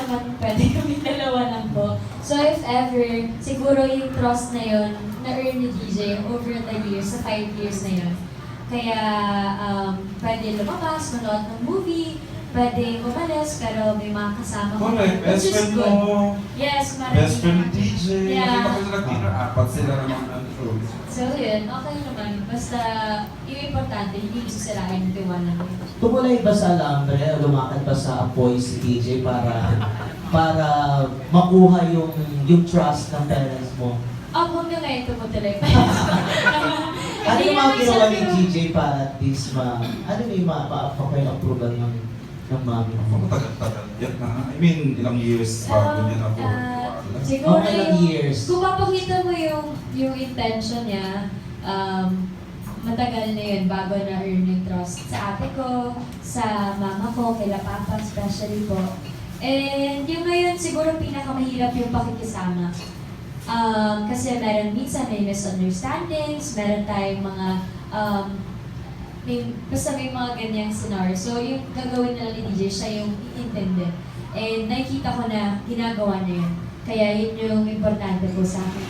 naman pwede kami dalawa lang po. So if ever, siguro yung trust na yun, na-earn ni DJ over the years, sa 5 years na yun. Kaya pwede lumabas, manood ng movie, pwede umalis, pero may mga kasama ko. Correct, best which is friend good. mo. Yes, marami Best friend naman. DJ. Yeah. Hindi pa kayo nag-dinner, apat sila naman ang truth. So yun, okay naman. Basta yung importante, hindi sisirain yung tiwala mo. Tumulay ba sa alambre o lumakad ba sa apoy si DJ para makuha yung trust ng parents mo? Hanggang ngayon tumutuloy pa. Ano Hindi yung mga naman ginawa ni siya DJ para at least ano yung approval ng mami Ako mo? tagal-tagal yan na. I mean, ilang years bago niya na po. Siguro Okay lang yung, years. kung mapakita mo yung intention niya, matagal na yun bago na-earn yung trust sa ate ko, sa mama ko, kila papa especially po. And yung ngayon siguro pinakamahirap yung pakikisama. Kasi meron minsan may misunderstandings, meron tayong mga basta may mga ganyang scenario. So yung gagawin na ni DJ, siya yung iintindi. And nakikita ko na ginagawa niya yun. Kaya yun yung importante po sa akin.